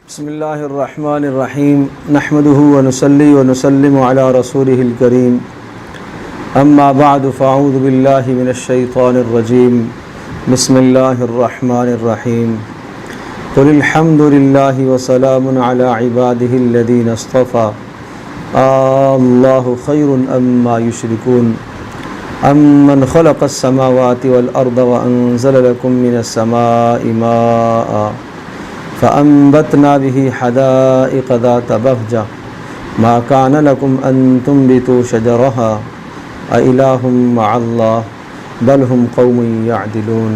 بسم اللہ الرحمن الرحیم نحمده ونصلی ونسلم علی رسوله الکریم اما بعد فاعوذ باللہ من الشیطان الرجیم بسم اللہ الرحمن الرحیم قل الحمد للہ وسلام علی عباده الذین اصطفى اللہ خیر اما یشرکون امن خلق السماوات والارض وانزل لکم من السماء ماء فأنبتنا به حدائق ذات بهجة ما كان لكم أن تنبتوا شجرها أإله مع الله بل هم قوم يعدلون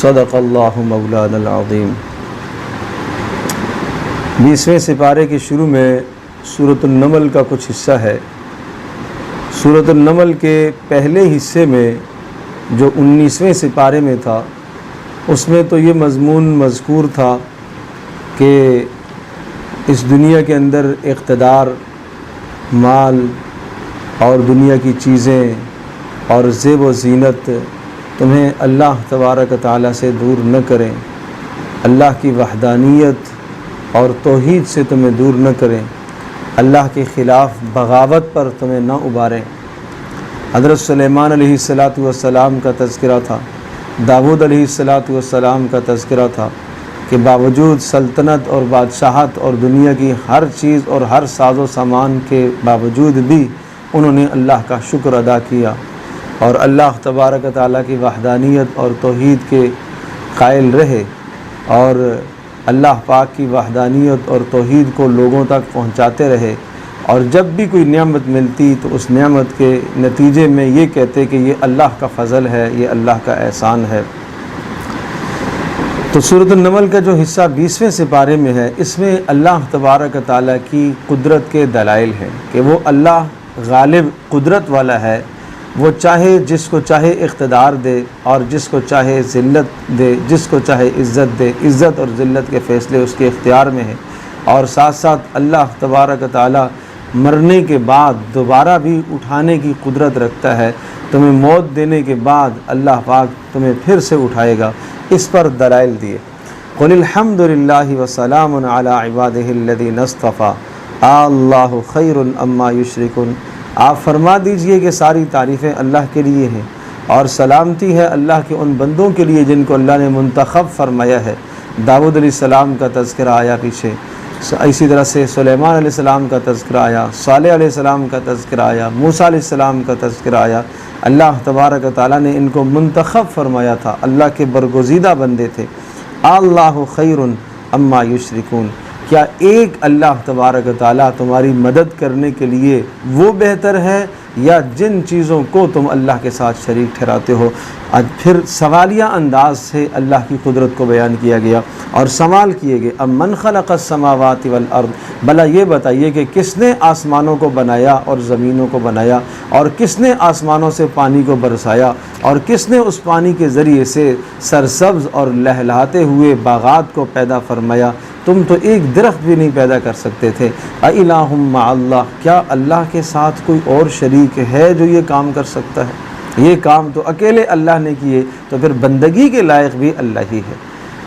صدق الله مولانا العظیم۔ 20ویں سپارے کے شروع میں سورۃ النمل کا کچھ حصہ ہے۔ سورۃ النمل کے پہلے حصے میں جو 19ویں سپارے میں تھا، اس میں تو یہ مضمون مذکور تھا کہ اس دنیا کے اندر اقتدار، مال اور دنیا کی چیزیں اور زیب و زینت تمہیں اللہ تبارک تعالیٰ سے دور نہ کریں، اللہ کی وحدانیت اور توحید سے تمہیں دور نہ کریں، اللہ کے خلاف بغاوت پر تمہیں نہ ابھاریں۔ حضرت سلیمان علیہ السلام کا تذکرہ تھا، داؤد علیہ السلام کا تذکرہ تھا کہ باوجود سلطنت اور بادشاہت اور دنیا کی ہر چیز اور ہر ساز و سامان کے باوجود بھی انہوں نے اللہ کا شکر ادا کیا اور اللہ تبارک تعالیٰ کی وحدانیت اور توحید کے قائل رہے، اور اللہ پاک کی وحدانیت اور توحید کو لوگوں تک پہنچاتے رہے، اور جب بھی کوئی نعمت ملتی تو اس نعمت کے نتیجے میں یہ کہتے کہ یہ اللہ کا فضل ہے، یہ اللہ کا احسان ہے۔ تو سورۃ النمل کا جو حصہ 20ویں سپارے میں ہے، اس میں اللہ تبارک تعالیٰ کی قدرت کے دلائل ہیں کہ وہ اللہ غالب قدرت والا ہے، وہ چاہے جس کو چاہے اقتدار دے اور جس کو چاہے ذلت دے، جس کو چاہے عزت دے، عزت اور ذلت کے فیصلے اس کے اختیار میں ہیں، اور ساتھ ساتھ اللہ تبارک تعالیٰ مرنے کے بعد دوبارہ بھی اٹھانے کی قدرت رکھتا ہے۔ تمہیں موت دینے کے بعد اللہ پاک تمہیں پھر سے اٹھائے گا، اس پر دلائل دیے۔ قل الحمد للہ وسلام علی عبادہ الذین اصطفى اللہ خیر اما یشرکون۔ آپ فرما دیجئے کہ ساری تعریفیں اللہ کے لیے ہیں اور سلامتی ہے اللہ کے ان بندوں کے لیے جن کو اللہ نے منتخب فرمایا ہے۔ داؤد علیہ السلام کا تذکرہ آیا پیچھے، اسی طرح سے سلیمان علیہ السلام کا تذکرہ آیا، صالح علیہ السلام کا تذکرہ آیا، موسیٰ علیہ السلام کا تذکرہ آیا۔ اللہ تبارک تعالیٰ نے ان کو منتخب فرمایا تھا، اللہ کے برگزیدہ بندے تھے۔ اللہ خیر اما یشرکون، کیا ایک اللہ تبارک تعالیٰ تمہاری مدد کرنے کے لیے وہ بہتر ہے یا جن چیزوں کو تم اللہ کے ساتھ شریک ٹھہراتے ہو؟ آج پھر سوالیہ انداز سے اللہ کی قدرت کو بیان کیا گیا اور سوال کیے گئے، امن خلق السماوات والارض، بھلا یہ بتائیے کہ کس نے آسمانوں کو بنایا اور زمینوں کو بنایا، اور کس نے آسمانوں سے پانی کو برسایا، اور کس نے اس پانی کے ذریعے سے سرسبز اور لہلاتے ہوئے باغات کو پیدا فرمایا؟ تم تو ایک درخت بھی نہیں پیدا کر سکتے تھے۔ اِلٰہٌ مع اللہ، کیا اللہ کے ساتھ کوئی اور شریک ہے جو یہ کام کر سکتا ہے؟ یہ کام تو اکیلے اللہ نے کیے، تو پھر بندگی کے لائق بھی اللہ ہی ہے۔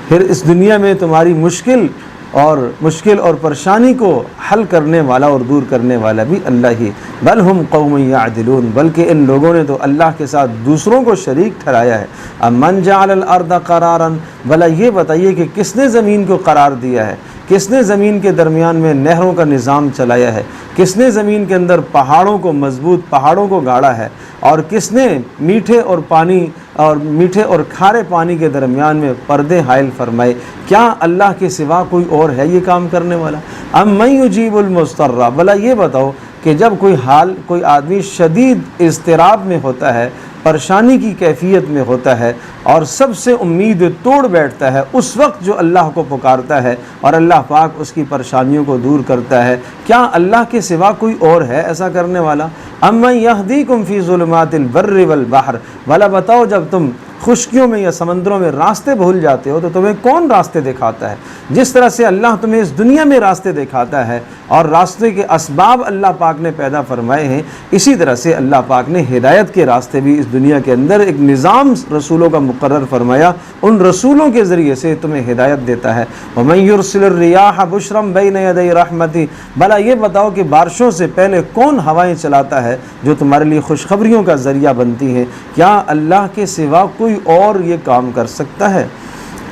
پھر اس دنیا میں تمہاری مشکل اور پریشانی کو حل کرنے والا اور دور کرنے والا بھی اللہ ہی۔ بل ہم قوم یعدلون، بلکہ ان لوگوں نے تو اللہ کے ساتھ دوسروں کو شریک ٹھہرایا ہے۔ امن جعل الارض قرارا، بھلا یہ بتائیے کہ کس نے زمین کو قرار دیا ہے، کس نے زمین کے درمیان میں نہروں کا نظام چلایا ہے، کس نے زمین کے اندر پہاڑوں کو مضبوط پہاڑوں کو گاڑا ہے، اور کس نے میٹھے اور کھارے پانی کے درمیان میں پردے حائل فرمائے؟ کیا اللہ کے سوا کوئی اور ہے یہ کام کرنے والا؟ ام من یجیب المضطر، بھلا یہ بتاؤ کہ جب کوئی آدمی شدید اضطراب میں ہوتا ہے، پریشانی کی کیفیت میں ہوتا ہے اور سب سے امید توڑ بیٹھتا ہے، اس وقت جو اللہ کو پکارتا ہے اور اللہ پاک اس کی پریشانیوں کو دور کرتا ہے، کیا اللہ کے سوا کوئی اور ہے ایسا کرنے والا؟ امن یہدیکم فی ظلمات البر والبحر، بھلا بتاؤ جب تم خشکیوں میں یا سمندروں میں راستے بھول جاتے ہو تو تمہیں کون راستے دکھاتا ہے؟ جس طرح سے اللہ تمہیں اس دنیا میں راستے دکھاتا ہے اور راستے کے اسباب اللہ پاک نے پیدا فرمائے ہیں، اسی طرح سے اللہ پاک نے ہدایت کے راستے بھی اس دنیا کے اندر ایک نظام رسولوں کا مقرر فرمایا، ان رسولوں کے ذریعے سے تمہیں ہدایت دیتا ہے۔ وَمَن يُرْسِلِ الرِّيَاحَ بُشْرًا بَيْنَ يَدَيْ رَحْمَتِهِ، بھلا یہ بتاؤ کہ بارشوں سے پہلے کون ہوائیں چلاتا ہے جو تمہارے لیے خوشخبریوں کا ذریعہ بنتی ہیں؟ کیا اللہ کے سوا کوئی اور یہ کام کر سکتا ہے؟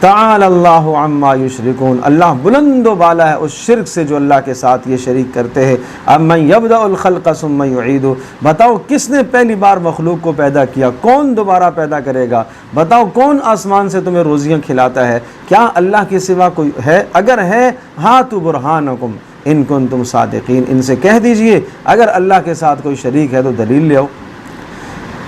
تعالی اللہ عما یشرکون، اللہ بلند و بالا ہے اس شرک سے جو اللہ کے ساتھ یہ شریک کرتے ہیں۔ امن یبدأ الخلق ثم یعید، بتاؤ کس نے پہلی بار مخلوق کو پیدا کیا، کون دوبارہ پیدا کرے گا؟ بتاؤ کون آسمان سے تمہیں روزیاں کھلاتا ہے؟ کیا اللہ کے سوا کوئی ہے؟ اگر ہے ہاتوا برہانکم ان کنتم صادقین، ان سے کہہ دیجئے اگر اللہ کے ساتھ کوئی شریک ہے تو دلیل لے آؤ۔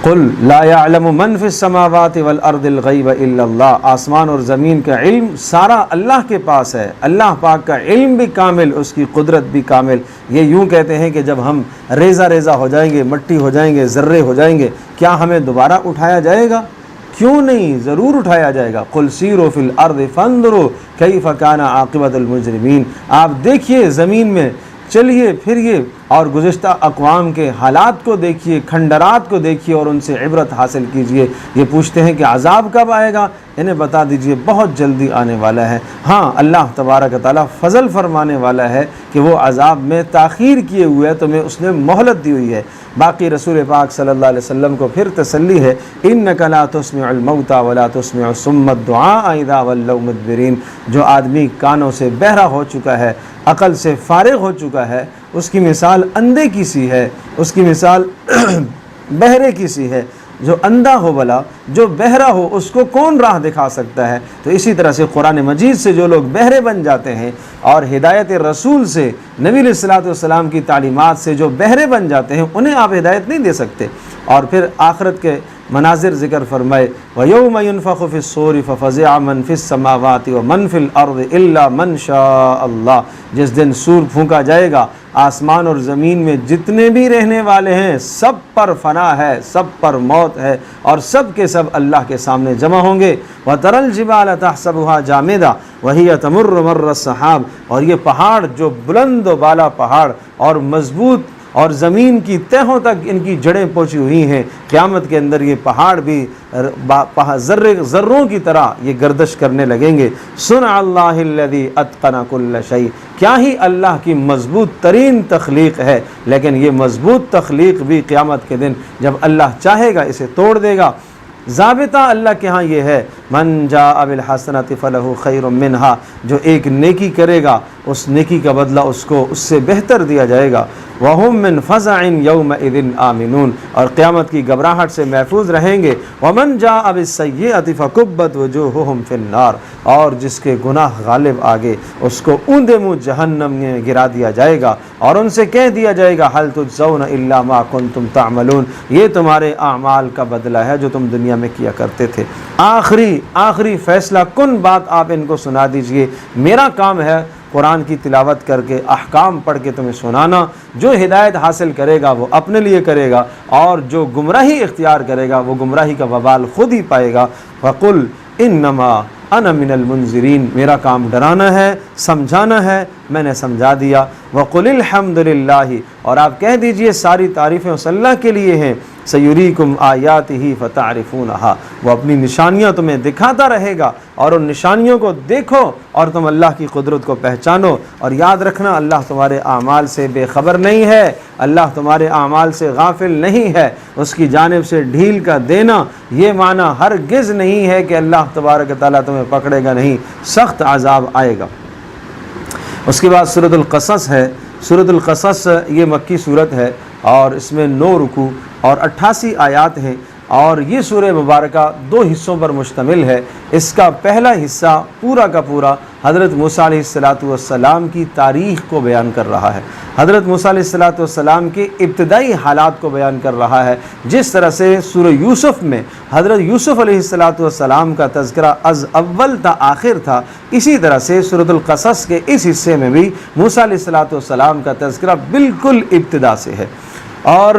قل لا يعلم من في السماوات والارض الغیب الا اللہ، آسمان اور زمین کا علم سارا اللہ کے پاس ہے، اللہ پاک کا علم بھی کامل، اس کی قدرت بھی کامل۔ یہ یوں کہتے ہیں کہ جب ہم ریزہ ریزہ ہو جائیں گے، مٹی ہو جائیں گے، ذرے ہو جائیں گے، کیا ہمیں دوبارہ اٹھایا جائے گا؟ کیوں نہیں، ضرور اٹھایا جائے گا۔ قل سیروا فی الارض فانظروا کیف کان عاقبۃ المجرمین، آپ دیکھیے زمین میں، چلیے پھریے اور گزشتہ اقوام کے حالات کو دیکھیے، کھنڈرات کو دیکھیے اور ان سے عبرت حاصل کیجیے۔ یہ پوچھتے ہیں کہ عذاب کب آئے گا؟ انہیں بتا دیجئے بہت جلدی آنے والا ہے۔ ہاں، اللہ تبارک تعالیٰ فضل فرمانے والا ہے کہ وہ عذاب میں تاخیر کیے ہوئے ہے، تمہیں اس نے مہلت دی ہوئی ہے۔ باقی رسول پاک صلی اللہ علیہ وسلم کو پھر تسلی ہے، اِنَّكَ لَا تُسْمِعُ الْمَوْتَى وَلَا تُسْمِعُ الصُّمَّ الدُّعَاءَ إِذَا وَلَّوْا مُدْبِرِينَ، جو آدمی کانوں سے بہرا ہو چکا ہے، عقل سے فارغ ہو چکا ہے، اس کی مثال اندھے کی سی ہے، اس کی مثال بہرے کی سی ہے۔ جو اندھا ہو بھلا، جو بہرا ہو، اس کو کون راہ دکھا سکتا ہے؟ تو اسی طرح سے قرآن مجید سے جو لوگ بہرے بن جاتے ہیں اور ہدایت رسول سے، نبی علیہ الصلوۃ والسلام کی تعلیمات سے جو بہرے بن جاتے ہیں، انہیں آپ ہدایت نہیں دے سکتے۔ اور پھر آخرت کے مناظر ذکر فرمائے، وَيَوْمَ يُنفَخُ فِي الصُّورِ فَفَزِعَ مَن فِي السَّمَاوَاتِ وَمَن فِي الْأَرْضِ إِلَّا مَن شَاءَ اللَّهُ، جس دن سور پھونکا جائے گا، آسمان اور زمین میں جتنے بھی رہنے والے ہیں سب پر فنا ہے، سب پر موت ہے، اور سب کے سب اللہ کے سامنے جمع ہوں گے۔ وَتَرَى الْجِبَالَ تَحْسَبُهَا جَامِدَةً وَهِيَ تَمُرُّ مَرَّ السَّحَابِ، اور یہ پہاڑ جو بلند و بالا پہاڑ اور مضبوط اور زمین کی تہوں تک ان کی جڑیں پہنچی ہوئی ہیں، قیامت کے اندر یہ پہاڑ بھی ذروں کی طرح یہ گردش کرنے لگیں گے۔ صنع اللہ الذی اتقن کل شیء، کیا ہی اللہ کی مضبوط ترین تخلیق ہے، لیکن یہ مضبوط تخلیق بھی قیامت کے دن جب اللہ چاہے گا اسے توڑ دے گا۔ ضابطہ اللہ کے ہاں یہ ہے، من جاء بالحسنۃ فلہ خیر منہا، جو ایک نیکی کرے گا اس نیکی کا بدلہ اس کو اس سے بہتر دیا جائے گا۔ وَهُم مِّن فَزَعٍ يَوْمَئِذٍ آمِنُونَ، اور قیامت کی گھبراہٹ سے محفوظ رہیں گے۔ وَمَن جَاءَ بِالسَّيِّئَةِ فَكُبَّتْ وُجُوهُهُمْ فِي النَّارِ، اور جس کے گناہ غالب آگے اس کو اوندے منہ جہنم میں گرا دیا جائے گا، اور ان سے کہہ دیا جائے گا هَلْ تُجْزَوْنَ إِلَّا مَا كُنتُمْ تَعْمَلُونَ، یہ تمہارے اعمال کا بدلہ ہے جو تم دنیا میں کیا کرتے تھے۔ آخری فیصلہ کن بات آپ ان کو سنا دیجئے، میرا کام ہے قرآن کی تلاوت کر کے احکام پڑھ کے تمہیں سنانا۔ جو ہدایت حاصل کرے گا وہ اپنے لیے کرے گا، اور جو گمراہی اختیار کرے گا وہ گمراہی کا وبال خود ہی پائے گا۔ وَقُلْ إِنَّمَا أَنَا مِنَ الْمُنذِرِينَ، میرا کام ڈرانا ہے، سمجھانا ہے، میں نے سمجھا دیا۔ وَقُلِ الْحَمْدُ لِلَّهِ، اور آپ کہہ دیجئے ساری تعریفیں اس اللہ کے لیے ہیں۔ سَيُرِيكُمْ آيَاتِهِ فَتَعْرِفُونَهَا، وہ اپنی نشانیاں تمہیں دکھاتا رہے گا، اور ان نشانیوں کو دیکھو اور تم اللہ کی قدرت کو پہچانو۔ اور یاد رکھنا، اللہ تمہارے اعمال سے بے خبر نہیں ہے، اللہ تمہارے اعمال سے غافل نہیں ہے۔ اس کی جانب سے ڈھیل کا دینا یہ معنی ہرگز نہیں ہے کہ اللہ تبارک تعالیٰ تمہیں پکڑے گا نہیں، سخت عذاب آئے گا۔ اس کے بعد سورۃ القصص ہے۔ سورۃ القصص یہ مکی صورت ہے اور اس میں 9 رکوع اور 88 آیات ہیں، اور یہ سورہ مبارکہ 2 حصوں پر مشتمل ہے۔ اس کا پہلا حصہ پورا کا پورا حضرت موسیٰ علیہ السلام کی تاریخ کو بیان کر رہا ہے، حضرت موسیٰ علیہ السلام کے ابتدائی حالات کو بیان کر رہا ہے۔ جس طرح سے سورہ یوسف میں حضرت یوسف علیہ السلام کا تذکرہ از اول تا آخر تھا، اسی طرح سے سورۃ القصص کے اس حصے میں بھی موسیٰ علیہ السلام کا تذکرہ بالکل ابتدا سے ہے۔ اور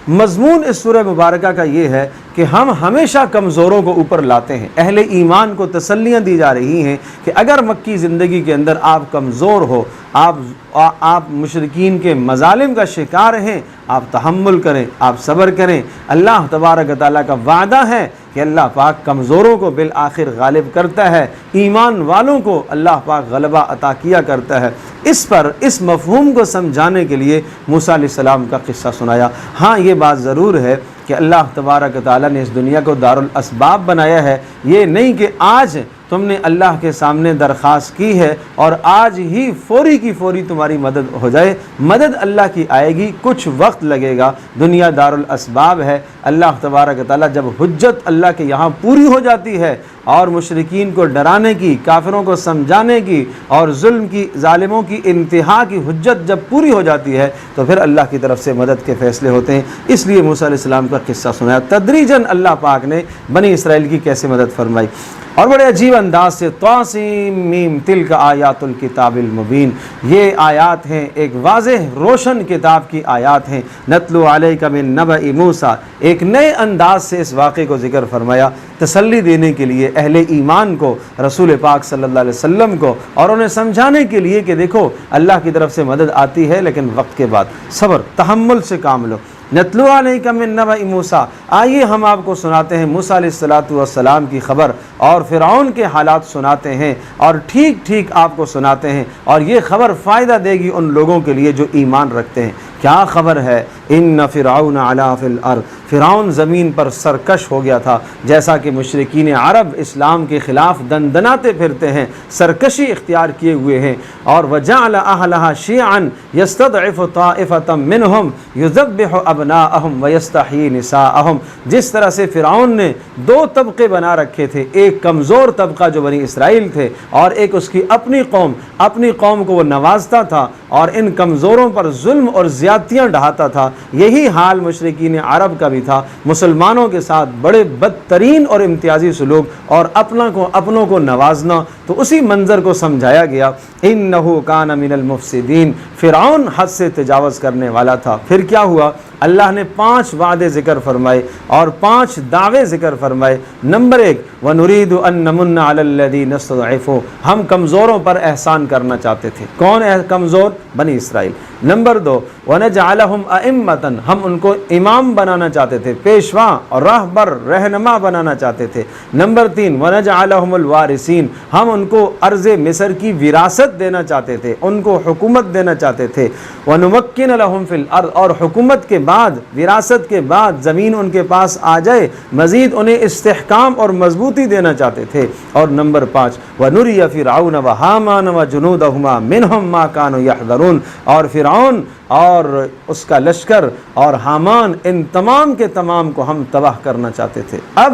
مضمون اس سورہ مبارکہ کا یہ ہے کہ ہم ہمیشہ کمزوروں کو اوپر لاتے ہیں۔ اہل ایمان کو تسلیاں دی جا رہی ہیں کہ اگر مکی زندگی کے اندر آپ کمزور ہو، آپ مشرکین کے مظالم کا شکار ہیں، آپ تحمل کریں، آپ صبر کریں۔ اللہ تبارک و تعالیٰ کا وعدہ ہے کہ اللہ پاک کمزوروں کو بالآخر غالب کرتا ہے، ایمان والوں کو اللہ پاک غلبہ عطا کیا کرتا ہے۔ اس مفہوم کو سمجھانے کے لیے موسیٰ علیہ السلام کا قصہ سنایا۔ ہاں یہ بات ضرور ہے کہ اللہ تبارک و تعالیٰ نے اس دنیا کو دارالاسباب بنایا ہے، یہ نہیں کہ آج تم نے اللہ کے سامنے درخواست کی ہے اور آج ہی فوری کی فوری تمہاری مدد ہو جائے۔ مدد اللہ کی آئے گی، کچھ وقت لگے گا، دنیا دارالاسباب ہے۔ اللہ تبارک و تعالیٰ جب حجت اللہ کے یہاں پوری ہو جاتی ہے اور مشرکین کو ڈرانے کی، کافروں کو سمجھانے کی اور ظلم کی، ظالموں کی انتہا کی حجت جب پوری ہو جاتی ہے تو پھر اللہ کی طرف سے مدد کے فیصلے ہوتے ہیں۔ اس لیے موسیٰ علیہ السلام کا قصہ سنایا، تدریجاً اللہ پاک نے بنی اسرائیل کی کیسے مدد فرمائی، اور بڑے عجیب انداز سے طاسیم میم تلک آیات الکتاب المبین، یہ آیات ہیں ایک واضح روشن کتاب کی آیات ہیں۔ نتلو علیک من نبأ موسیٰ، ایک نئے انداز سے اس واقعے کو ذکر فرمایا، تسلی دینے کے لیے اہل ایمان کو، رسول پاک صلی اللہ علیہ وسلم کو، اور انہیں سمجھانے کے لیے کہ دیکھو اللہ کی طرف سے مدد آتی ہے لیکن وقت کے بعد، صبر تحمل سے کام لو۔ نتلو علیک من نبأ موسیٰ، آئیے ہم آپ کو سناتے ہیں موسیٰ علیہ السلام کی خبر اور فرعون کے حالات سناتے ہیں اور ٹھیک ٹھیک آپ کو سناتے ہیں، اور یہ خبر فائدہ دے گی ان لوگوں کے لیے جو ایمان رکھتے ہیں۔ کیا خبر ہے؟ ان فرعون علا فی الارض، فرعون زمین پر سرکش ہو گیا تھا، جیسا کہ مشرکین عرب اسلام کے خلاف دندناتے پھرتے ہیں، سرکشی اختیار کیے ہوئے ہیں، اور وجعل اہلها شیعا یستضعف طائفة منہم یذبح ابناءہم ویستحیی نساءہم، جس طرح سے فرعون نے دو طبقے بنا رکھے تھے، ایک کمزور طبقہ جو بنی اسرائیل تھے اور ایک اس کی اپنی قوم کو وہ نوازتا تھا اور ان کمزوروں پر ظلم اور زیادتیاں ڈھاتا تھا۔ یہی حال مشرکین عرب کا بھی تھا، مسلمانوں کے ساتھ بڑے بدترین اور امتیازی سلوک اور اپنوں کو نوازنا، تو اسی منظر کو سمجھایا گیا۔ انہ کان من المفسدین، فرعون حد سے تجاوز کرنے والا تھا۔ پھر کیا ہوا؟ اللہ نے 5 وعدے ذکر فرمائے اور 5 دعوے ذکر فرمائے۔ نمبر 1، وَنُرِيدُ أَن نَّمُنَّ عَلَى الَّذِينَ اسْتُضْعِفُوا، ہم کمزوروں پر احسان کرنا چاہتے تھے۔ کون کمزور؟ بنی اسرائیل۔ نمبر 2، وَنَجْعَلَهُمْ أَئِمَّةً، ہم ان کو امام بنانا چاہتے تھے، پیشوا اور راہبر رہنما بنانا چاہتے تھے۔ نمبر 3، وَنَجْعَلَهُمُ الْوَارِثِينَ، ہم ان کو ارض مصر کی وراثت دینا چاہتے تھے، ان کو حکومت دینا چاہتے تھے۔ وَنُمَكِّنَ لَهُمْ فِي الْأَرْضِ، اور حکومت کے بعد، وراثت کے بعد زمین ان کے پاس آ جائے، مزید انہیں استحکام اور مضبوطی دینا چاہتے تھے۔ اور نمبر 5، وَنُرِيَ فِرْعَوْنَ وَحَامَانَ وَجُنُودَهُمَا مِنْهُمْ مَا كَانُوا يَحْذَرُونَ، اور فرعون اور اس کا لشکر اور حامان، ان تمام کے تمام کو ہم تباہ کرنا چاہتے تھے۔ اب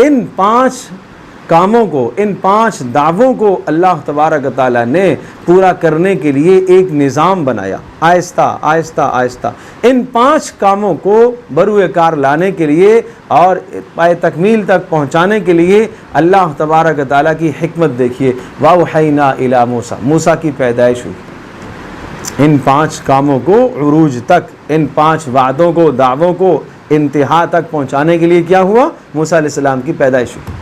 ان 5 کاموں کو، ان 5 دعووں کو اللہ تبارک و تعالیٰ نے پورا کرنے کے لیے ایک نظام بنایا، آہستہ آہستہ آہستہ ان 5 کاموں کو بروئے کار لانے کے لیے اور پائے تکمیل تک پہنچانے کے لیے اللہ تبارک و تعالیٰ کی حکمت دیکھیے۔ وَأَوْحَيْنَا إِلَىٰ مُوسَىٰ، موسیٰ کی پیدائش ہوئی۔ ان 5 کاموں کو عروج تک، ان 5 وعدوں کو، دعووں کو انتہا تک پہنچانے کے لیے کیا ہوا؟ موسیٰ علیہ السلام کی پیدائش ہوئی۔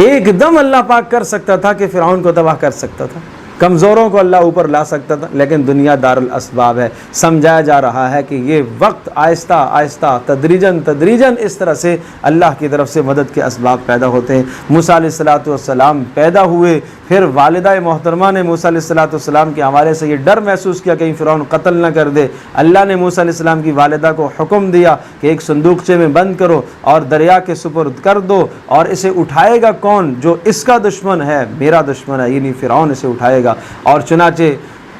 ایک دم اللہ پاک کر سکتا تھا کہ فرعون کو تباہ کر سکتا تھا، کمزوروں کو اللہ اوپر لا سکتا تھا، لیکن دنیا دارالاسباب ہے۔ سمجھایا جا رہا ہے کہ یہ وقت آہستہ آہستہ تدریجاً اس طرح سے اللہ کی طرف سے مدد کے اسباب پیدا ہوتے ہیں۔ موسیٰ علیہ السلام پیدا ہوئے، پھر والدہ محترمہ نے موسیٰ علیہ السلام کے حوالے سے یہ ڈر محسوس کیا کہیں فرعون قتل نہ کر دے۔ اللہ نے موسیٰ علیہ السلام کی والدہ کو حکم دیا کہ ایک صندوقچے میں بند کرو اور دریا کے سپرد کر دو، اور اسے اٹھائے گا کون؟ جو اس کا دشمن ہے، میرا دشمن ہے، یعنی فرعون اسے اٹھائے گا۔ اور چنانچہ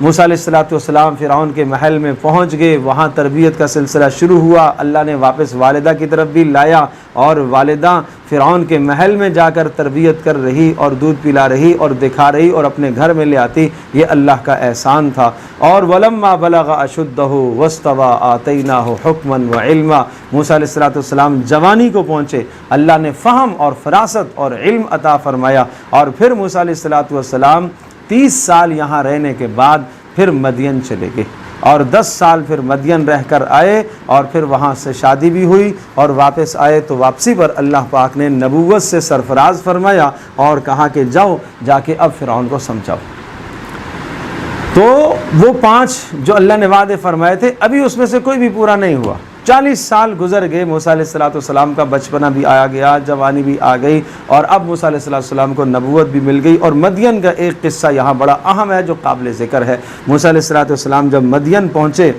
موسیٰ علیہ السلام فرعون کے محل میں پہنچ گئے، وہاں تربیت کا سلسلہ شروع ہوا۔ اللہ نے واپس والدہ کی طرف بھی لایا، اور والدہ فرعون کے محل میں جا کر تربیت کر رہی اور دودھ پلا رہی اور دکھا رہی اور اپنے گھر میں لے آتی۔ یہ اللہ کا احسان تھا۔ اور وَلَمَّا بَلَغَ أَشُدَّهُ وَاسْتَوَىٰ آتَيْنَاهُ حُكْمًا وَعِلْمًا، موسیٰ علیہ السلام جوانی کو پہنچے، اللہ نے فہم اور فراست اور علم عطا فرمایا، اور پھر موسیٰ علیہ السلام 30 سال یہاں رہنے کے بعد پھر مدین چلے گئے۔ اور 10 سال پھر مدین رہ کر آئے اور پھر وہاں سے شادی بھی ہوئی اور واپس آئے تو واپسی پر اللہ پاک نے نبوت سے سرفراز فرمایا اور کہا کہ جاؤ جا کے اب فرعون کو سمجھاؤ۔ تو وہ 5 جو اللہ نے وعدے فرمائے تھے ابھی اس میں سے کوئی بھی پورا نہیں ہوا۔ 40 سال گزر گئے، موسیٰ علیہ السلام کا بچپنا بھی آیا گیا، جوانی بھی آ گئی، اور اب موسیٰ علیہ السلام کو نبوت بھی مل گئی۔ اور مدین کا ایک قصہ یہاں بڑا اہم ہے جو قابل ذکر ہے۔ موسیٰ علیہ السلام جب مدین پہنچے،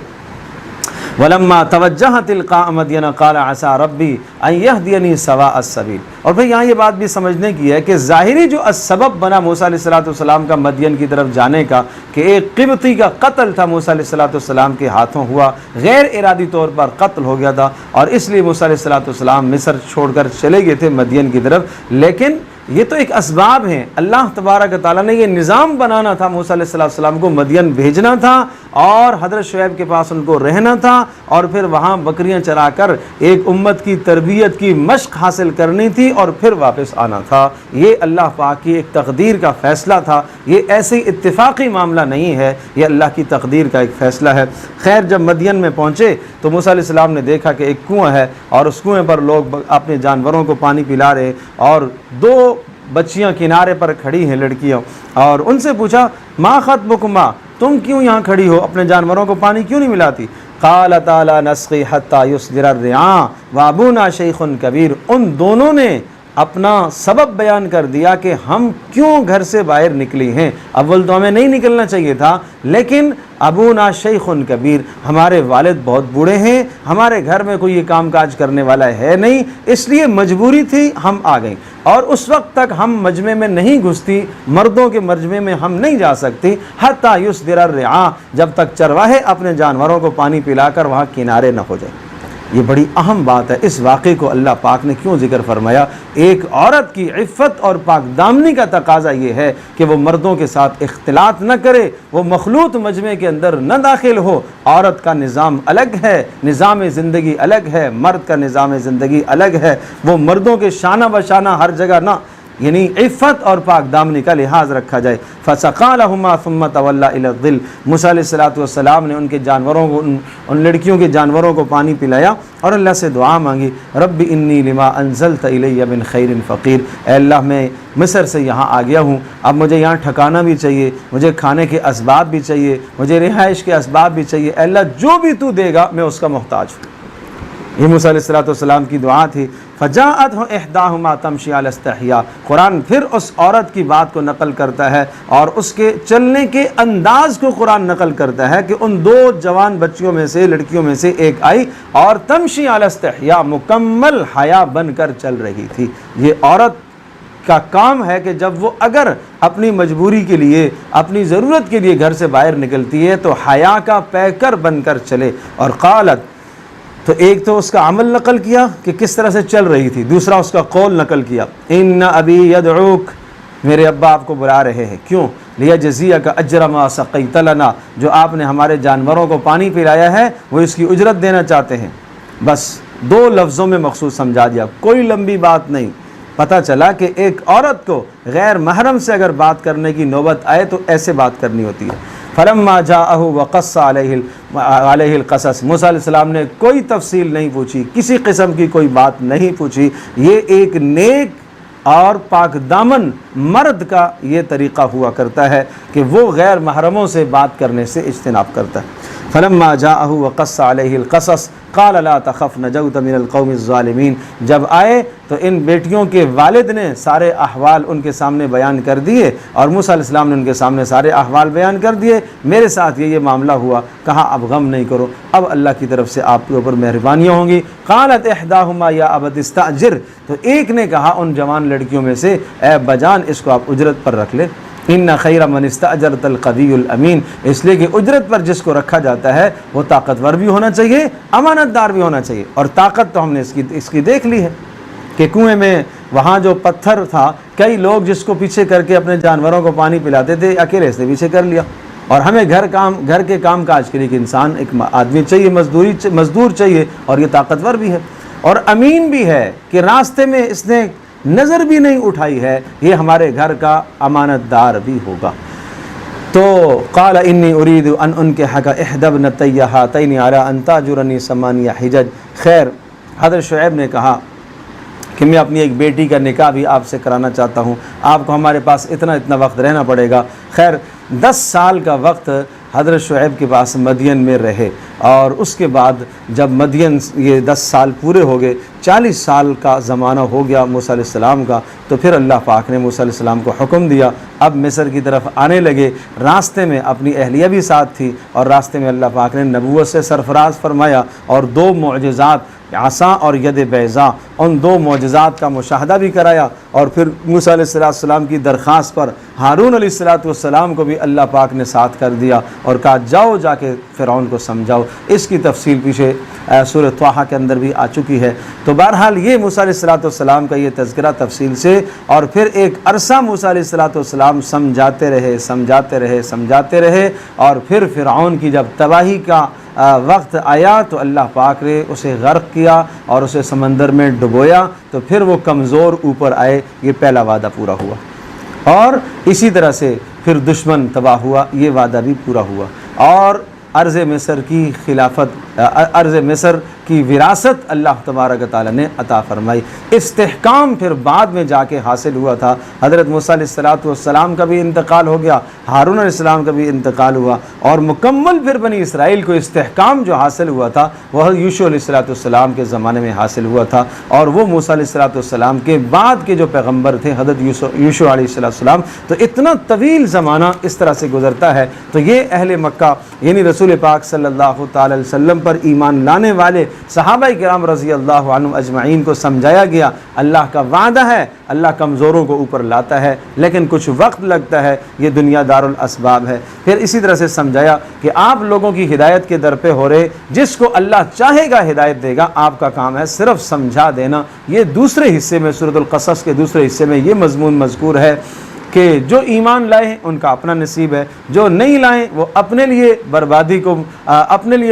وَلَمَّا تَوَجَّهَ تِلْقَاءَ مَدْيَنَ قَالَ عَسَىٰ رَبِّي أَن يَهْدِيَنِي سَوَاءَ السَّبِيلِ۔ اور پھر یہاں یہ بات بھی سمجھنے کی ہے کہ ظاہری جو سبب بنا موسیٰ علیہ السلام کا مدین کی طرف جانے کا کہ ایک قبطی کا قتل تھا موسیٰ علیہ السلام کے ہاتھوں ہوا، غیر ارادی طور پر قتل ہو گیا تھا، اور اس لیے موسیٰ علیہ السلام مصر چھوڑ کر چلے گئے تھے مدین کی طرف۔ لیکن یہ تو ایک اسباب ہیں، اللہ تبارک و تعالیٰ نے یہ نظام بنانا تھا، موسیٰ علیہ السلام کو مدین بھیجنا تھا اور حضرت شعیب کے پاس ان کو رہنا تھا، اور پھر وہاں بکریاں چرا کر ایک امت کی تربیت کی مشق حاصل کرنی تھی اور پھر واپس آنا تھا۔ یہ اللہ پاک کی ایک تقدیر کا فیصلہ تھا، یہ ایسے اتفاقی معاملہ نہیں ہے، یہ اللہ کی تقدیر کا ایک فیصلہ ہے۔ خیر جب مدین میں پہنچے تو موسیٰ علیہ السلام نے دیکھا کہ ایک کنواں ہے اور اس کنویں پر لوگ اپنے جانوروں کو پانی پلا رہے، اور 2 بچیاں کنارے پر کھڑی ہیں لڑکیاں، اور ان سے پوچھا ما خطبکما، تم کیوں یہاں کھڑی ہو، اپنے جانوروں کو پانی کیوں نہیں ملاتی؟ قالتا لا نسقی حتی یصدر الرعاء وابونا شیخ کبیر۔ ان دونوں نے اپنا سبب بیان کر دیا کہ ہم کیوں گھر سے باہر نکلی ہیں۔ اول تو ہمیں نہیں نکلنا چاہیے تھا، لیکن ابونا شیخ کبیر، ہمارے والد بہت بوڑھے ہیں، ہمارے گھر میں کوئی یہ کام کاج کرنے والا ہے نہیں، اس لیے مجبوری تھی ہم آ گئیں، اور اس وقت تک ہم مجمع میں نہیں گھستی، مردوں کے مجمع میں ہم نہیں جا سکتی حتی یصدر الرعاء، جب تک چرواہے اپنے جانوروں کو پانی پلا کر وہاں کنارے نہ ہو جائے۔ یہ بڑی اہم بات ہے۔ اس واقعے کو اللہ پاک نے کیوں ذکر فرمایا؟ ایک عورت کی عفت اور پاک دامنی کا تقاضا یہ ہے کہ وہ مردوں کے ساتھ اختلاط نہ کرے، وہ مخلوط مجمع کے اندر نہ داخل ہو۔ عورت کا نظام الگ ہے، نظام زندگی الگ ہے، مرد کا نظام زندگی الگ ہے، وہ مردوں کے شانہ بشانہ ہر جگہ نہ، یعنی عفت اور پاک دامنی کا لحاظ رکھا جائے۔ فَسَقَىٰ لَهُمَا ثُمَّ تَوَلَّىٰ إِلَى الظِّلِّ، موسیٰ علیہ السلام نے ان کے جانوروں کو، ان لڑکیوں کے جانوروں کو پانی پلایا اور اللہ سے دعا مانگی، رب انی لما انزلت الی من خیر فقیر، اے اللہ میں مصر سے یہاں آ گیا ہوں، اب مجھے یہاں ٹھکانا بھی چاہیے، مجھے کھانے کے اسباب بھی چاہیے، مجھے رہائش کے اسباب بھی چاہیے، اے اللہ جو بھی تو دے گا میں اس کا محتاج ہوں۔ یہ موسیٰ علیہ السلام کی دعا تھی۔ فَجَاءَتْهُ إِحْدَاهُمَا تَمْشِي عَلَى اسْتِحْيَاءٍ، قرآن پھر اس عورت کی بات کو نقل کرتا ہے اور اس کے چلنے کے انداز کو قرآن نقل کرتا ہے کہ ان 2 جوان بچیوں میں سے، لڑکیوں میں سے ایک آئی اور تمشی علی استحیاء، مکمل حیا بن کر چل رہی تھی۔ یہ عورت کا کام ہے کہ جب وہ اگر اپنی مجبوری کے لیے، اپنی ضرورت کے لیے گھر سے باہر نکلتی ہے تو حیا کا پیکر بن کر چلے۔ اور قالت، تو ایک تو اس کا عمل نقل کیا کہ کس طرح سے چل رہی تھی، دوسرا اس کا قول نقل کیا، ان ابی یدعوک، میرے ابا آپ کو بلا رہے ہیں، کیوں؟ لیجزیک اجر ما سقیت لنا، جو آپ نے ہمارے جانوروں کو پانی پلایا ہے وہ اس کی اجرت دینا چاہتے ہیں۔ بس 2 لفظوں میں مخصوص سمجھا دیا، کوئی لمبی بات نہیں۔ پتہ چلا کہ ایک عورت کو غیر محرم سے اگر بات کرنے کی نوبت آئے تو ایسے بات کرنی ہوتی ہے۔ فلما جاءہ وقص علیہ القصص، موسیٰ علیہ السلام نے کوئی تفصیل نہیں پوچھی، کسی قسم کی کوئی بات نہیں پوچھی۔ یہ ایک نیک اور پاک دامن مرد کا یہ طریقہ ہوا کرتا ہے کہ وہ غیر محرموں سے بات کرنے سے اجتناب کرتا ہے۔ فلما جاءہ وقص علیہ القصص قال لا تخف نجوت من القوم الظالمین، جب آئے تو ان بیٹیوں کے والد نے سارے احوال ان کے سامنے بیان کر دیے، اور موسیٰ علیہ السلام نے ان کے سامنے سارے احوال بیان کر دیے، میرے ساتھ یہ معاملہ ہوا، کہا اب غم نہیں کرو، اب اللہ کی طرف سے آپ کے اوپر مہربانیاں ہوں گی۔ قالت احداہما یا ابت استاجر، تو ایک نے کہا ان جوان لڑکیوں میں سے، اے بجان اس کو آپ اجرت پر رکھ لے، ان خیر من استاجرت القوی الامین، اس لیے کہ اجرت پر جس کو رکھا جاتا ہے وہ طاقتور بھی ہونا چاہیے، امانت دار بھی ہونا چاہیے، اور طاقت تو ہم نے اس کی دیکھ لی ہے کہ کنویں میں وہاں جو پتھر تھا، کئی لوگ جس کو پیچھے کر کے اپنے جانوروں کو پانی پلاتے تھے، اکیلے سے پیچھے کر لیا۔ اور ہمیں گھر کے کام کاج کے لیے کہ انسان، ایک آدمی چاہیے، مزدور چاہیے، اور یہ طاقتور بھی ہے اور امین بھی ہے کہ راستے میں اس نے نظر بھی نہیں اٹھائی ہے، یہ ہمارے گھر کا امانت دار بھی ہوگا۔ تو قال انی اريد ان انکحک احدی ابنتی ہاتین علی ان تاجرنی ثمانیہ حجج. خیر، حضرت شعیب نے کہا کہ میں اپنی ایک بیٹی کا نکاح بھی آپ سے کرانا چاہتا ہوں، آپ کو ہمارے پاس اتنا وقت رہنا پڑے گا. خیر 10 سال کا وقت حضرت شعیب کے پاس مدین میں رہے، اور اس کے بعد جب مدین یہ 10 سال پورے ہو گئے، 40 سال کا زمانہ ہو گیا موسیٰ علیہ السلام کا، تو پھر اللہ پاک نے موسیٰ علیہ السلام کو حکم دیا اب مصر کی طرف آنے لگے. راستے میں اپنی اہلیہ بھی ساتھ تھی، اور راستے میں اللہ پاک نے نبوت سے سرفراز فرمایا اور 2 معجزات عصا اور ید بیضا، ان 2 معجزات کا مشاہدہ بھی کرایا. اور پھر موسیٰ علیہ السلام کی درخواست پر ہارون علیہ السلام کو بھی اللہ پاک نے ساتھ کر دیا اور کہا جاؤ جا کے فرعون کو سمجھاؤ. اس کی تفصیل پیچھے سورہ طٰہٰ کے اندر بھی آ چکی ہے. تو بہرحال یہ موسیٰ علیہ السلام کا یہ تذکرہ تفصیل سے، اور پھر ایک عرصہ موسیٰ علیہ السلام سمجھاتے رہے اور پھر فرعون کی جب تباہی کا وقت آیا تو اللہ پاک نے اسے غرق کیا اور اسے سمندر میں ڈبویا. تو پھر وہ کمزور اوپر آئے، یہ پہلا وعدہ پورا ہوا. اور اسی طرح سے پھر دشمن تباہ ہوا، یہ وعدہ بھی پورا ہوا. اور ارض مصر کی خلافت، ارض مصر کی وراثت اللہ تبارک تعالیٰ نے عطا فرمائی. استحکام پھر بعد میں جا کے حاصل ہوا تھا. حضرت موسیٰ علیہ السلام کا بھی انتقال ہو گیا، ہارون علیہ السلام کا بھی انتقال ہوا، اور مکمل پھر بنی اسرائیل کو استحکام جو حاصل ہوا تھا وہ یوشع علیہ السلام کے زمانے میں حاصل ہوا تھا. اور وہ موسیٰ علیہ السلام کے بعد کے جو پیغمبر تھے حضرت یوشع علیہ السلام، تو اتنا طویل زمانہ اس طرح سے گزرتا ہے. تو یہ اہل مکہ یعنی رسول پاک صلی اللہ تعالی علیہ وسلم پر ایمان لانے والے صحابہ کرام رضی اللہ عنہم اجمعین کو سمجھایا گیا اللہ کا وعدہ ہے، اللہ کمزوروں کو اوپر لاتا ہے لیکن کچھ وقت لگتا ہے، یہ دنیا دار الاسباب ہے. پھر اسی طرح سے سمجھایا کہ آپ لوگوں کی ہدایت کے در پہ ہو رہے، جس کو اللہ چاہے گا ہدایت دے گا، آپ کا کام ہے صرف سمجھا دینا. یہ دوسرے حصے میں سورۃ القصص کے دوسرے حصے میں یہ مضمون مذکور ہے کہ جو ایمان لائے ہیں ان کا اپنا نصیب ہے، جو نہیں لائے وہ اپنے لیے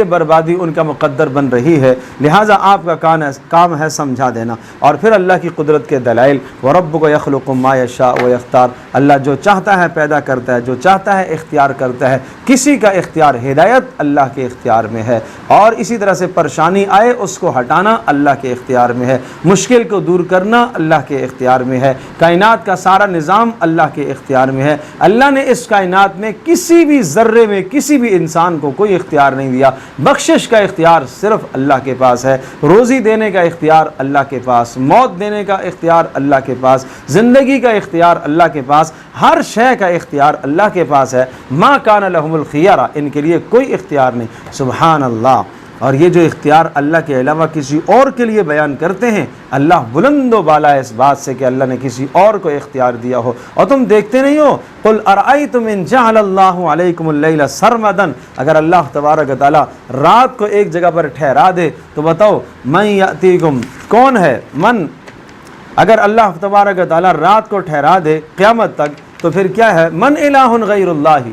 بربادی ان کا مقدر بن رہی ہے. لہٰذا آپ کا کام ہے سمجھا دینا. اور پھر اللہ کی قدرت کے دلائل، وَرَبُّكَ يَخْلُقُ مَا يَشَاءُ وَيَخْتَارُ، اللہ جو چاہتا ہے پیدا کرتا ہے، جو چاہتا ہے اختیار کرتا ہے. کسی کا اختیار ہدایت اللہ کے اختیار میں ہے، اور اسی طرح سے پریشانی آئے اس کو ہٹانا اللہ کے اختیار میں ہے، مشکل کو دور کرنا اللہ کے اختیار میں ہے. کائنات کا سارا نظام اللہ کے اختیار میں ہے. اللہ نے اس کائنات میں کسی بھی ذرے میں کسی بھی انسان کو کوئی اختیار نہیں دیا. بخشش کا اختیار صرف اللہ کے پاس ہے، روزی دینے کا اختیار اللہ کے پاس، موت دینے کا اختیار اللہ کے پاس، زندگی کا اختیار اللہ کے پاس، ہر شے کا اختیار اللہ کے پاس ہے. ما کان لہم الخیارہ، ان کے لیے کوئی اختیار نہیں. سبحان اللہ. اور یہ جو اختیار اللہ کے علاوہ کسی اور کے لیے بیان کرتے ہیں، اللہ بلند و بالا ہے اس بات سے کہ اللہ نے کسی اور کو اختیار دیا ہو. اور تم دیکھتے نہیں ہو، قل ارأیتم ان جعل اللہ علیکم اللیل سرمدا، اگر اللہ تبارک و تعالی رات کو ایک جگہ پر ٹھہرا دے تو بتاؤ من یأتیکم، کون ہے من، اگر اللہ تبارک و تعالی رات کو ٹھہرا دے قیامت تک تو پھر کیا ہے، من الہ غیر اللہ،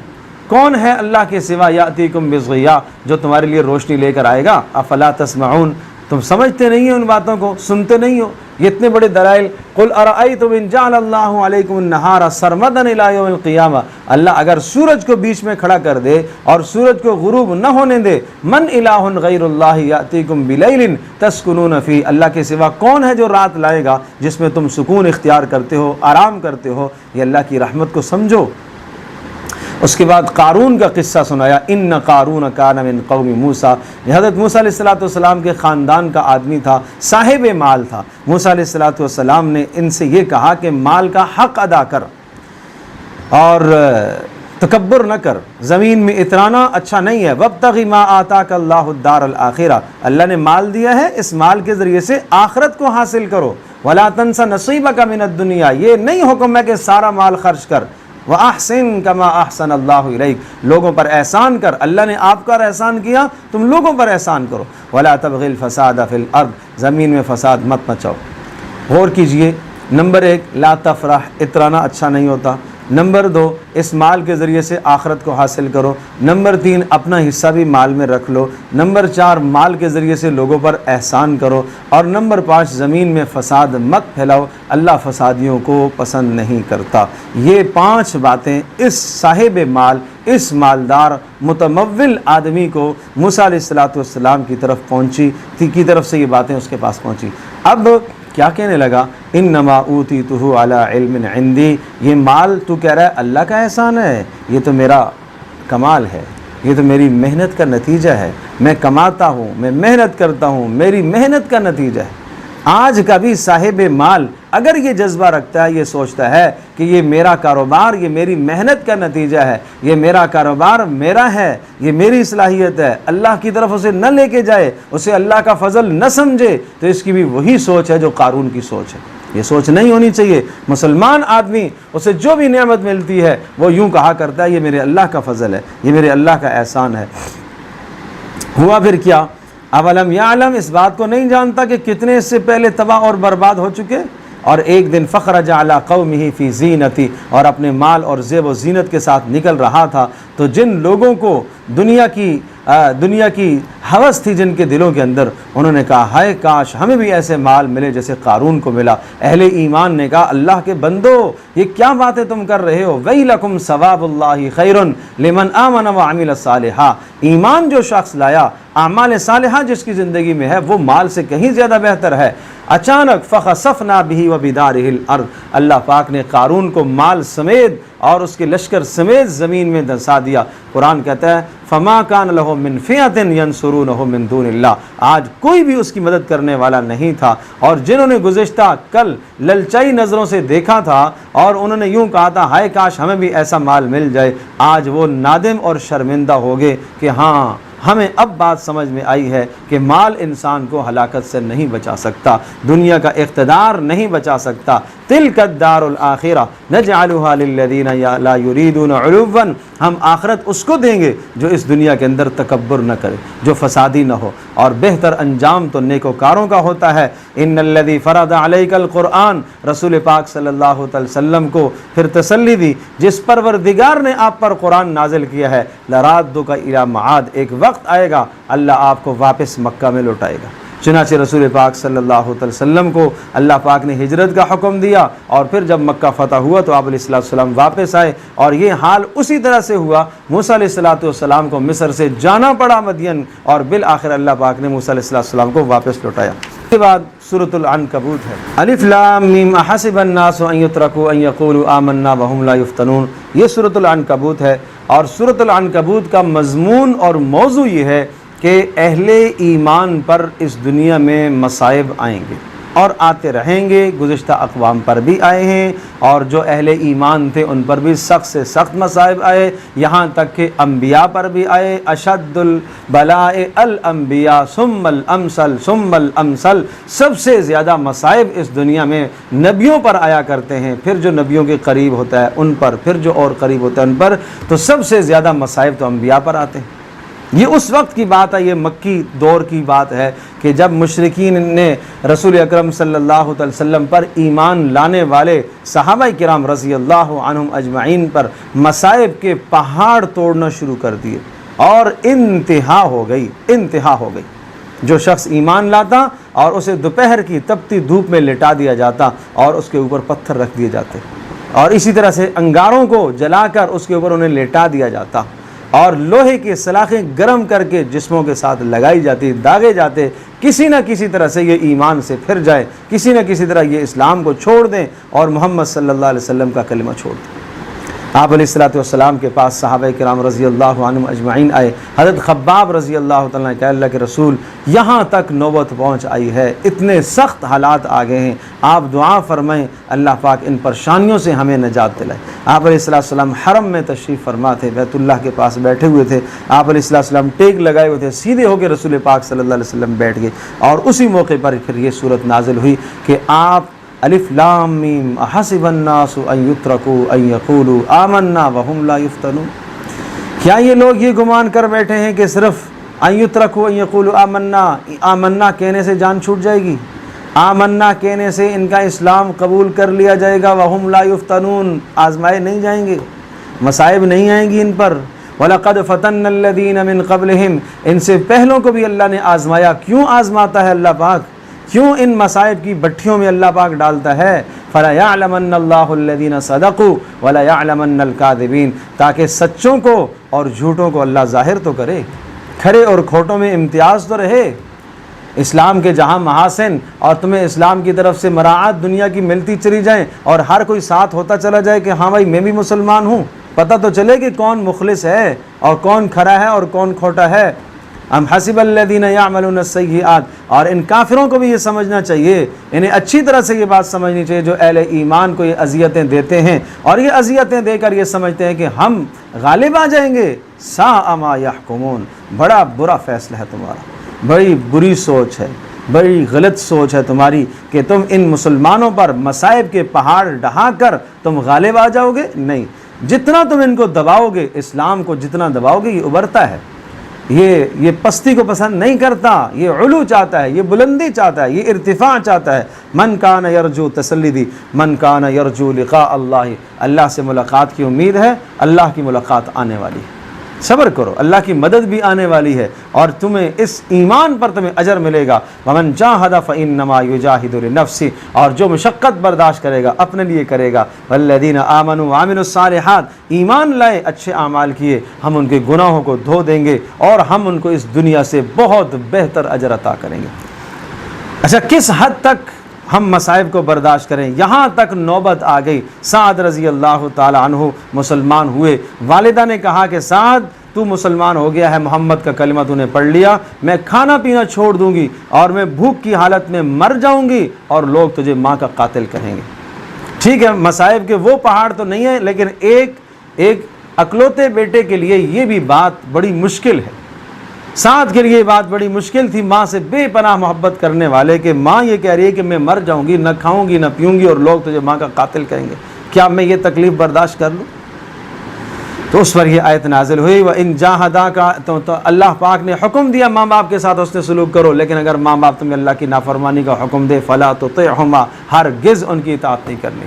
کون ہے اللہ کے سوا، یاتیکم بضیاء، جو تمہارے لیے روشنی لے کر آئے گا. افلا تسمعون، تم سمجھتے نہیں ہو ان باتوں کو، سنتے نہیں ہو. یہ اتنے بڑے دلائل. قل ارأیتم ان جعل اللہ علیکم النہار سرمدا الی یوم القیامہ، اللہ اگر سورج کو بیچ میں کھڑا کر دے اور سورج کو غروب نہ ہونے دے، من الہ غیر اللہ یاتیکم بلیل تسکنون فی، اللہ کے سوا کون ہے جو رات لائے گا جس میں تم سکون اختیار کرتے ہو، آرام کرتے ہو. یہ اللہ کی رحمت کو سمجھو. اس کے بعد قارون کا قصہ سنایا. ان قارون کان من قوم موسیٰ، حضرت موسیٰ علیہ السلام کے خاندان کا آدمی تھا، صاحب مال تھا. موسیٰ علیہ السلام نے ان سے یہ کہا کہ مال کا حق ادا کر اور تکبر نہ کر، زمین میں اترانا اچھا نہیں ہے. وابتغ ما آتاک اللہ الدار الآخرہ، اللہ نے مال دیا ہے، اس مال کے ذریعے سے آخرت کو حاصل کرو. ولا تنس نصیبک من الدنیا، یہ نہیں حکم ہے کہ سارا مال خرچ کر. وَأَحْسِن كَمَا أَحْسَنَ اللَّهُ إِلَيْكَ، لوگوں پر احسان کر، اللہ نے آپ پر احسان کیا تم لوگوں پر احسان کرو. وَلَا تَبْغِ الْفَسَادَ فِي الْأَرْضِ، زمین میں فساد مت مچاؤ. غور کیجئے. نمبر 1 لا تفرح، اترانا اچھا نہیں ہوتا. نمبر 2 اس مال کے ذریعے سے آخرت کو حاصل کرو. نمبر 3 اپنا حصہ بھی مال میں رکھ لو. نمبر 4 مال کے ذریعے سے لوگوں پر احسان کرو. اور نمبر 5 زمین میں فساد مت پھیلاؤ، اللہ فسادیوں کو پسند نہیں کرتا. یہ 5 باتیں اس صاحب مال، اس مالدار متمول آدمی کو موسیٰ علیہ السلام کی طرف سے یہ باتیں اس کے پاس پہنچی۔ اب کیا کہنے لگا؟ انما اوتیتہ علی علم عندی، یہ مال تو کہہ رہا ہے اللہ کا احسان ہے، یہ تو میرا کمال ہے، یہ تو میری محنت کا نتیجہ ہے، میں کماتا ہوں، میں محنت کرتا ہوں، میری محنت کا نتیجہ ہے۔ آج کا بھی صاحب مال اگر یہ جذبہ رکھتا ہے، یہ سوچتا ہے کہ یہ میرا کاروبار، یہ میری محنت کا نتیجہ ہے، یہ میرا کاروبار میرا ہے، یہ میری صلاحیت ہے، اللہ کی طرف اسے نہ لے کے جائے، اسے اللہ کا فضل نہ سمجھے، تو اس کی بھی وہی سوچ ہے جو قارون کی سوچ ہے۔ یہ سوچ نہیں ہونی چاہیے۔ مسلمان آدمی اسے جو بھی نعمت ملتی ہے وہ یوں کہا کرتا ہے یہ میرے اللہ کا فضل ہے، یہ میرے اللہ کا احسان ہے۔ ہوا پھر کیا؟ اولم یعلم، اس بات کو نہیں جانتا کہ کتنے اس سے پہلے تباہ اور برباد ہو چکے۔ اور ایک دن فخرج علی قومہ فی زینتی، اور اپنے مال اور زیب و زینت کے ساتھ نکل رہا تھا، تو جن لوگوں کو دنیا کی ہوس تھی جن کے دلوں کے اندر، انہوں نے کہا ہائے کاش ہمیں بھی ایسے مال ملے جیسے قارون کو ملا۔ اہل ایمان نے کہا اللہ کے بندو یہ کیا باتیں تم کر رہے ہو، ویلکم ثواب اللہ خیر لمن آمن وعمل صالحا، ایمان جو شخص لایا، اعمال صالحہ جس کی زندگی میں ہے، وہ مال سے کہیں زیادہ بہتر ہے۔ اچانک فخسفنا بہ وبدارہ الارض، اللہ پاک نے قارون کو مال سمیت اور اس کے لشکر سمیت زمین میں دھنسا دیا۔ قرآن کہتا ہے فما کان لہ من فئۃ ینصرونہ من دون اللہ، آج کوئی بھی اس کی مدد کرنے والا نہیں تھا۔ اور جنہوں نے گزشتہ کل للچائی نظروں سے دیکھا تھا اور انہوں نے یوں کہا تھا ہائے کاش ہمیں بھی ایسا مال مل جائے، آج وہ نادم اور شرمندہ ہو گئے کہ ہاں ہمیں اب بات سمجھ میں آئی ہے کہ مال انسان کو ہلاکت سے نہیں بچا سکتا، دنیا کا اقتدار نہیں بچا سکتا۔ تلک الدار الآخرہ نجعلها للذین لا یریدون علوا، ہم آخرت اس کو دیں گے جو اس دنیا کے اندر تکبر نہ کرے، جو فسادی نہ ہو، اور بہتر انجام تو نیکوکاروں کا ہوتا ہے۔ ان الذی فرض علیک القرآن، رسول پاک صلی اللہ علیہ وسلم کو پھر تسلی دی، جس پروردگار نے آپ پر قرآن نازل کیا ہے، لرادک الی معاد، ایک وقت آئے گا اللہ آپ کو واپس مکہ میں لوٹائے گا۔ چنانچہ رسول پاک صلی اللہ علیہ وسلم کو اللہ پاک نے ہجرت کا حکم دیا، اور پھر جب مکہ فتح ہوا تو آپ علیہ السلام واپس آئے، اور یہ حال اسی طرح سے ہوا۔ موسیٰ علیہ السلام کو مصر سے جانا پڑا مدین، اور بالآخر اللہ پاک نے موسیٰ علیہ السلام کو واپس لوٹایا۔ اس کے بعد سورۃ العنکبوت ہے۔ الف لام میم احسب الناس ان یترکوا ان یقولوا آمنا وهم لا یفتنون، یہ سورۃ العنکبوت ہے۔ اور سورۃ العنکبوت کا مضمون اور موضوع یہ ہے کہ اہل ایمان پر اس دنیا میں مصائب آئیں گے اور آتے رہیں گے، گزشتہ اقوام پر بھی آئے ہیں، اور جو اہل ایمان تھے ان پر بھی سخت سے سخت مصائب آئے، یہاں تک کہ انبیاء پر بھی آئے۔ اشد البلاء الانبیاء ثم الامثل ثم الامثل، سب سے زیادہ مصائب اس دنیا میں نبیوں پر آیا کرتے ہیں، پھر جو نبیوں کے قریب ہوتا ہے ان پر، پھر جو اور قریب ہوتا ہے ان پر، تو سب سے زیادہ مصائب تو انبیاء پر آتے ہیں۔ یہ اس وقت کی بات ہے، یہ مکی دور کی بات ہے کہ جب مشرکین نے رسول اکرم صلی اللہ علیہ وسلم پر ایمان لانے والے صحابہ کرام رضی اللہ عنہم اجمعین پر مصائب کے پہاڑ توڑنا شروع کر دیے، اور انتہا ہو گئی۔ جو شخص ایمان لاتا اور اسے دوپہر کی تپتی دھوپ میں لٹا دیا جاتا اور اس کے اوپر پتھر رکھ دیے جاتے، اور اسی طرح سے انگاروں کو جلا کر اس کے اوپر انہیں لٹا دیا جاتا، اور لوہے کی سلاخیں گرم کر کے جسموں کے ساتھ لگائی جاتی، داغے جاتے، کسی نہ کسی طرح سے یہ ایمان سے پھر جائے، کسی نہ کسی طرح یہ اسلام کو چھوڑ دیں اور محمد صلی اللہ علیہ وسلم کا کلمہ چھوڑ دیں۔ آپ علیہ السلام کے پاس صحابہ کرام رضی اللہ عنہم اجمعین آئے۔ حضرت خباب رضی اللہ تعالیٰ کہ اللہ کے رسول یہاں تک نوبت پہنچ آئی ہے، اتنے سخت حالات آ گئے ہیں، آپ دعا فرمائیں اللہ پاک ان پریشانیوں سے ہمیں نجات دلائے۔ آپ علیہ السلام حرم میں تشریف فرما تھے، بیت اللہ کے پاس بیٹھے ہوئے تھے، آپ علیہ السلام ٹیک لگائے ہوئے تھے، سیدھے ہو کے رسول پاک صلی اللہ علیہ وسلم بیٹھ گئے، اور اسی موقع پر پھر یہ صورت نازل ہوئی کہ آپ الف لام میم احسب الناس ان یترکوا ان یقولوا آمنا وهم لا یفتنون، کیا یہ لوگ یہ گمان کر بیٹھے ہیں کہ صرف ان یترکوا ان یقولوا آمنا کہنے سے جان چھوٹ جائے گی، آمنا کہنے سے ان کا اسلام قبول کر لیا جائے گا، وهم لا یفتنون، آزمائے نہیں جائیں گے، مصائب نہیں آئیں گی ان پر۔ وَلَقَدْ فَتَنَّ الَّذِينَ مِن قَبْلِهِمْ، ان سے پہلوں کو بھی اللہ نے آزمایا۔ کیوں آزماتا ہے اللہ پاک؟ کیوں ان مصائب کی بٹھیوں میں اللہ پاک ڈالتا ہے؟ فَلَيَعْلَمَنَّ اللَّهُ الَّذِينَ صَدَقُوا وَلَيَعْلَمَنَّ الْكَاذِبِينَ، تاکہ سچوں کو اور جھوٹوں کو اللہ ظاہر تو کرے، کھرے اور کھوٹوں میں امتیاز تو رہے۔ اسلام کے جہاں محاسن اور تمہیں اسلام کی طرف سے مراعات دنیا کی ملتی چلی جائیں اور ہر کوئی ساتھ ہوتا چلا جائے کہ ہاں بھائی میں بھی مسلمان ہوں، پتہ تو چلے کہ کون مخلص ہے اور کون کھرا ہے اور کون کھوٹا ہے۔ ام حسب الذین یعملون السیئات، اور ان کافروں کو بھی یہ سمجھنا چاہیے، انہیں اچھی طرح سے یہ بات سمجھنی چاہیے جو اہل ایمان کو یہ اذیتیں دیتے ہیں اور یہ اذیتیں دے کر یہ سمجھتے ہیں کہ ہم غالب آ جائیں گے۔ ساء ما یحکمون، بڑا برا فیصلہ ہے تمہارا، بڑی بری سوچ ہے، بڑی غلط سوچ ہے تمہاری کہ تم ان مسلمانوں پر مصائب کے پہاڑ ڈھا کر تم غالب آ جاؤ گے۔ نہیں، جتنا تم ان کو دباؤ گے، اسلام کو جتنا دباؤ گے، یہ ابھرتا ہے، یہ پستی کو پسند نہیں کرتا، یہ علو چاہتا ہے، یہ بلندی چاہتا ہے، یہ ارتفاع چاہتا ہے۔ من کان یرجو، تسلی دی، من کان یرجو لقاء اللہ، اللہ سے ملاقات کی امید ہے، اللہ کی ملاقات آنے والی ہے، صبر کرو، اللہ کی مدد بھی آنے والی ہے اور تمہیں اس ایمان پر تمہیں اجر ملے گا۔ ومن جاہد فانما یجاہد لنفسہ، اور جو مشقت برداشت کرے گا اپنے لیے کرے گا۔ والذین آمنوا وعملوا الصالحات، ایمان لائے، اچھے اعمال کیے، ہم ان کے گناہوں کو دھو دیں گے اور ہم ان کو اس دنیا سے بہت بہتر اجر عطا کریں گے۔ اچھا، کس حد تک ہم مصائب کو برداشت کریں؟ یہاں تک نوبت آ گئی، سعد رضی اللہ تعالی عنہ مسلمان ہوئے، والدہ نے کہا کہ سعد تو مسلمان ہو گیا ہے، محمد کا کلمہ تو نے پڑھ لیا، میں کھانا پینا چھوڑ دوں گی اور میں بھوک کی حالت میں مر جاؤں گی اور لوگ تجھے ماں کا قاتل کہیں گے۔ ٹھیک ہے، مصائب کے وہ پہاڑ تو نہیں ہیں، لیکن ایک اکلوتے بیٹے کے لیے یہ بھی بات بڑی مشکل ہے۔ سعد کے لیے یہ بات بڑی مشکل تھی، ماں سے بے پناہ محبت کرنے والے، کہ ماں یہ کہہ رہی ہے کہ میں مر جاؤں گی، نہ کھاؤں گی نہ پیوں گی اور لوگ تجھے ماں کا قاتل کہیں گے، کیا میں یہ تکلیف برداشت کر لوں؟ تو اس پر یہ آیت نازل ہوئی، وَإِن جَاهَدَاكَ، تو اللہ پاک نے حکم دیا ماں باپ کے ساتھ حسن سلوک کرو، لیکن اگر ماں باپ تمہیں اللہ کی نافرمانی کا حکم دے فَلَا تُطِعْهُمَا، ہرگز ان کی اطاعت نہیں کرنی،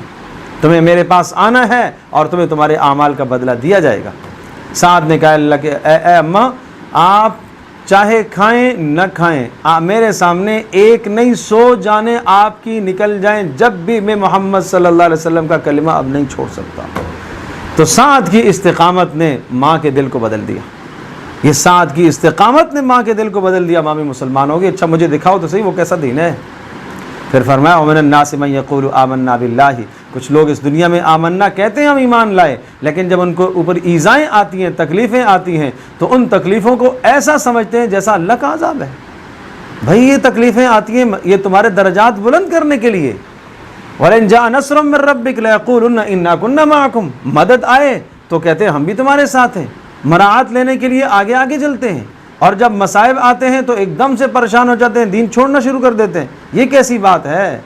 تمہیں میرے پاس آنا ہے اور تمہیں تمہارے اعمال کا بدلہ دیا جائے گا۔ سعد نے کہا اللہ کے اے اماں، آپ چاہے کھائیں نہ کھائیں، میرے سامنے ایک نہیں 100 جانیں آپ کی نکل جائیں، جب بھی میں محمد صلی اللہ علیہ وسلم کا کلمہ اب نہیں چھوڑ سکتا۔ تو سعد کی استقامت نے ماں کے دل کو بدل دیا، یہ سعد کی استقامت نے ماں کے دل کو بدل دیا، ماں بھی مسلمان ہوگی۔ اچھا مجھے دکھاؤ تو صحیح وہ کیسا دین ہے۔ پھر فرمایا وَمِنَ النَّاسِ مَن يَقُولُ آمَنَّا بِاللَّهِ، کچھ لوگ اس دنیا میں آمنا کہتے ہیں ہم ایمان لائے، لیکن جب ان کو اوپر ایذائیں آتی ہیں، تکلیفیں آتی ہیں، تو ان تکلیفوں کو ایسا سمجھتے ہیں جیسا اللہ کا عذاب ہے۔ بھائی یہ تکلیفیں آتی ہیں یہ تمہارے درجات بلند کرنے کے لیے۔ وَلَئِن جَاءَ نَصْرٌ مِّن رَّبِّكَ لَيَقُولُنَّ إِنَّا كُنَّا مَعَكُمْ، مدد آئے تو کہتے ہیں ہم بھی تمہارے ساتھ ہیں، مراعات لینے کے لیے آگے آگے چلتے ہیں، اور جب مصائب آتے ہیں تو ایک دم سے پریشان ہو جاتے ہیں، دین چھوڑنا شروع کر دیتے ہیں۔ یہ کیسی بات ہے؟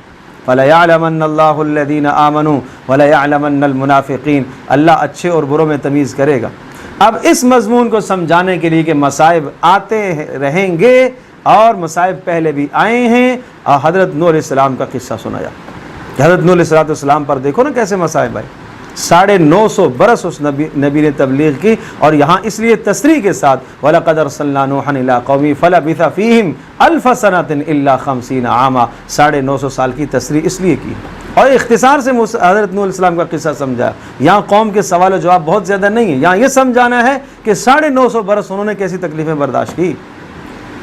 فَلَيَعْلَمَنَّ اللَّهُ الَّذِينَ آمَنُوا وَلَيَعْلَمَنَّ الْمُنَافِقِينَ، اللہ اچھے اور بروں میں تمیز کرے گا۔ اب اس مضمون کو سمجھانے کے لیے کہ مصائب آتے رہیں گے اور مصائب پہلے بھی آئے ہیں، اور حضرت نوح علیہ السلام کا قصہ سنایا۔ حضرت نوح علیہ السلام پر دیکھو نا کیسے مصائب آئے، 950 برس اس نبی نے تبلیغ کی، اور یہاں اس لیے تصریح کے ساتھ وَلَقَدْ أَرْسَلْنَا نُوحًا إِلَىٰ قَوْمِهِ فَلَبِثَ فِيهِمْ أَلْفَ سَنَةٍ إِلَّا 50 عَامًا، 950 سال کی تصریح اس لیے کی، اور اختصار سے حضرت نوح علیہ السلام کا قصہ سمجھا۔ یہاں قوم کے سوال و جواب بہت زیادہ نہیں ہے، یہاں یہ سمجھانا ہے کہ 950 برس انہوں نے کیسی تکلیفیں برداشت کی،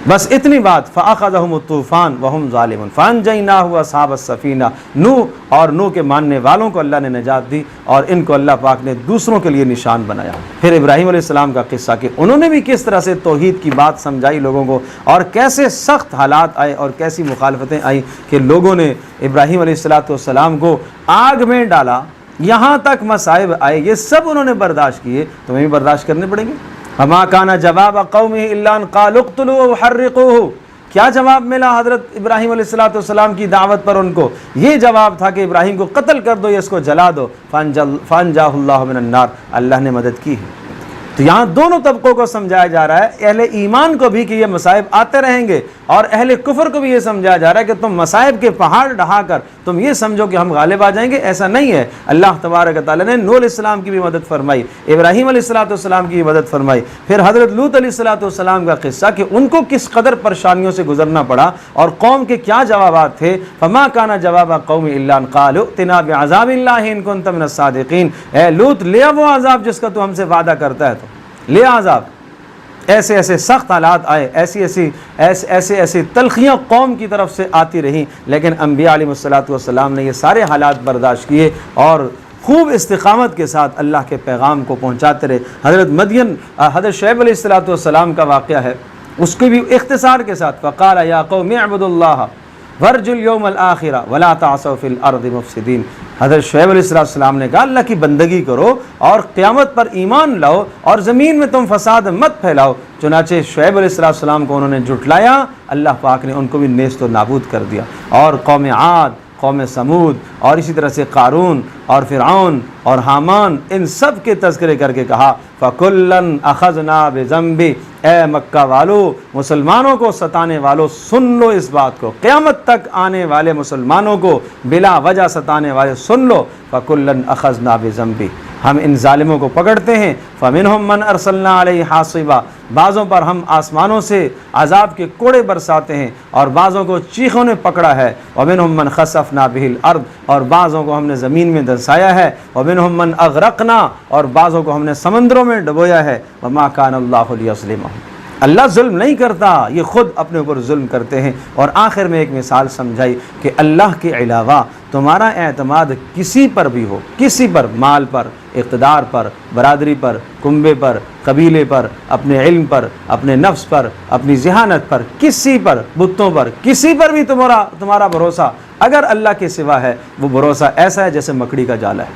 بس اتنی بات۔ فَأَخَذَهُمُ الطُّوفَانُ وَهُمْ ظَالِمُونَ فَأَنجَيْنَاهُ وَأَصْحَابَ السَّفِينَةِ، نوح اور نوح کے ماننے والوں کو اللہ نے نجات دی اور ان کو اللہ پاک نے دوسروں کے لیے نشان بنایا۔ پھر ابراہیم علیہ السلام کا قصہ کہ انہوں نے بھی کس طرح سے توحید کی بات سمجھائی لوگوں کو، اور کیسے سخت حالات آئے اور کیسی مخالفتیں آئیں کہ لوگوں نے ابراہیم علیہ السلام کو آگ میں ڈالا، یہاں تک مصائب آئے، یہ سب انہوں نے برداشت کیے، تمہیں بھی برداشت کرنے پڑیں گے۔ وَمَا كَانَ جَوَابَ قَوْمِهِ إِلَّا أَن قَالُوا اقْتُلُوهُ أَوْ حَرِّقُوهُ، کیا جواب ملا حضرت ابراہیم علیہ السلام کی دعوت پر ان کو؟ یہ جواب تھا کہ ابراہیم کو قتل کر دو یا اس کو جلا دو۔ فَأَنجَاهُ اللَّهُ مِنَ النَّارِ، اللہ نے مدد کی ہے۔ تو یہاں دونوں طبقوں کو سمجھایا جا رہا ہے، اہل ایمان کو بھی کہ یہ مصائب آتے رہیں گے، اور اہل کفر کو بھی یہ سمجھایا جا رہا ہے کہ تم مصائب کے پہاڑ ڈھا کر تم یہ سمجھو کہ ہم غالب آ جائیں گے، ایسا نہیں ہے۔ اللہ تبارک و تعالیٰ نے نوح علیہ السلام کی بھی مدد فرمائی، ابراہیم علیہ السلام کی بھی مدد فرمائی، پھر حضرت لوط علیہ السلام کا قصہ کہ ان کو کس قدر پریشانیوں سے گزرنا پڑا اور قوم کے کیا جوابات تھے۔ فما کان جواب قوم الا ان قالوا ائتنا بعذاب اللہ ان کنت من الصادقین، اے لوط لے وہ عذاب جس کا تو ہم سے وعدہ کرتا ہے، تو لے عذاب۔ ایسے ایسے سخت حالات آئے، ایسی تلخیاں قوم کی طرف سے آتی رہیں، لیکن انبیاء علیہ السلام نے یہ سارے حالات برداشت کیے اور خوب استقامت کے ساتھ اللہ کے پیغام کو پہنچاتے رہے۔ حضرت مدین حضرت شعیب علیہ السلام کا واقعہ ہے، اس کو بھی اختصار کے ساتھ فقال یا قوم اعبدوا اللہ وارجوا الیوم الآخرہ ولا تعثوا فی الارض مفسدین۔ حضرت شعیب علیہ السلام نے کہا اللہ کی بندگی کرو اور قیامت پر ایمان لاؤ اور زمین میں تم فساد مت پھیلاؤ۔ چنانچہ شعیب علیہ السلام کو انہوں نے جھٹلایا، اللہ پاک نے ان کو بھی نیست و نابود کر دیا۔ اور قوم عاد، قوم سمود اور اسی طرح سے قارون اور فرعون اور حامان، ان سب کے تذکرے کر کے کہا فَكُلًّا أَخَذْنَا بِذَنبِهِ، اے مکہ والو، مسلمانوں کو ستانے والو سن لو اس بات کو، قیامت تک آنے والے مسلمانوں کو بلا وجہ ستانے والے سن لو، فَكُلًّا أَخَذْنَا بِذَنبِهِ، ہم ان ظالموں کو پکڑتے ہیں، فَمِنْهُمْ مَنْ أَرْسَلْنَا عَلَيْهِ حَاصِبًا، بعضوں پر ہم آسمانوں سے عذاب کے کوڑے برساتے ہیں اور بعضوں کو چیخوں نے پکڑا ہے، وَمِنْهُمْ مَنْ خَسَفْنَا بِهِ الْأَرْض، اور بعضوں کو ہم نے زمین میں دھنسایا ہے، وَمِنْهُمْ مَنْ أَغْرَقْنَا، اور بعضوں کو ہم نے سمندروں میں ڈبویا ہے، وَمَا كَانَ اللَّهُ لِيَظْلِمَهُمْ، اللہ ظلم نہیں کرتا، یہ خود اپنے اوپر ظلم کرتے ہیں۔ اور آخر میں ایک مثال سمجھائی کہ اللہ کے علاوہ تمہارا اعتماد کسی پر بھی ہو، کسی پر، مال پر، اقتدار پر، برادری پر، کنبے پر، قبیلے پر، اپنے علم پر، اپنے نفس پر، اپنی ذہانت پر، کسی پر، بتوں پر، کسی پر بھی تمہارا بھروسہ اگر اللہ کے سوا ہے، وہ بھروسہ ایسا ہے جیسے مکڑی کا جالا ہے۔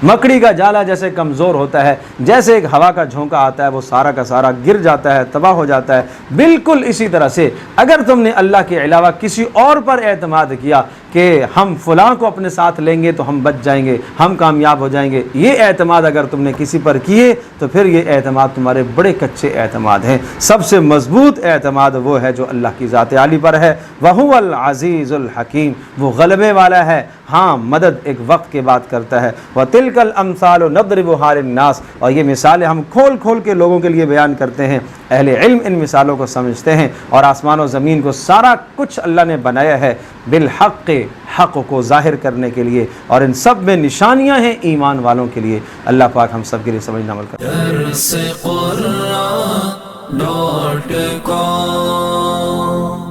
مکڑی کا جالا جیسے کمزور ہوتا ہے، جیسے ایک ہوا کا جھونکا آتا ہے وہ سارا کا سارا گر جاتا ہے، تباہ ہو جاتا ہے، بالکل اسی طرح سے اگر تم نے اللہ کے علاوہ کسی اور پر اعتماد کیا کہ ہم فلاں کو اپنے ساتھ لیں گے تو ہم بچ جائیں گے، ہم کامیاب ہو جائیں گے، یہ اعتماد اگر تم نے کسی پر کیے تو پھر یہ اعتماد تمہارے بڑے کچے اعتماد ہیں۔ سب سے مضبوط اعتماد وہ ہے جو اللہ کی ذات عالی پر ہے، وَهُوَ الْعَزِيزُ الْحَكِيمُ، وہ غلبے والا ہے، ہاں مدد ایک وقت کے بعد کرتا ہے۔ وَتِلْكَ الْأَمْثَالُ نَضْرِبُهَا لِلنَّاسِ، اور یہ مثالیں ہم کھول کھول کے لوگوں کے لیے بیان کرتے ہیں، اہل علم ان مثالوں کو سمجھتے ہیں، اور آسمان و زمین کو سارا کچھ اللہ نے بنایا ہے بالحق، حق کو ظاہر کرنے کے لیے، اور ان سب میں نشانیاں ہیں ایمان والوں کے لیے۔ اللہ پاک ہم سب کے لیے سمجھنا عمل کرے۔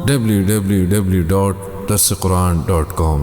www.darsequran.com